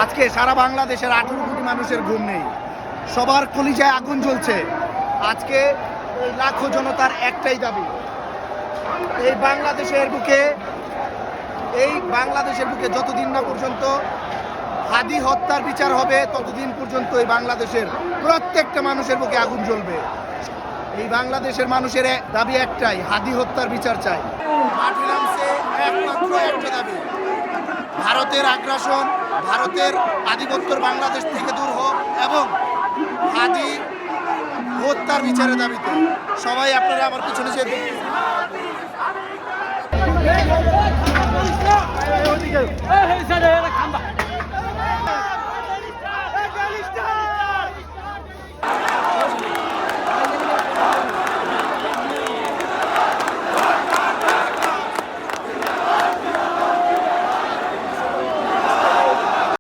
আজকে সারা বাংলাদেশের 18 কোটি মানুষের ঘুম নেই, সবার কলিজায় আগুন জ্বলছে। আজকে এই লাখো জনতার একটাই দাবি, এই বাংলাদেশের বুকে যতদিন না পর্যন্ত হাদি হত্যার বিচার হবে ততদিন পর্যন্ত এই বাংলাদেশের প্রত্যেকটা মানুষের বুকে আগুন জ্বলবে। এই বাংলাদেশের মানুষের দাবি একটাই, হাদি হত্যার বিচার চাই। মাঠে নামছে একমাত্র একটা দাবি, ভারতের আগ্রাসন, ভারতের আধিপত্যের বাংলাদেশ থেকে দূর হোক এবং হাদি হত্যার বিচারের দাবিতে সবাই আপনারা আমার পিছনে যে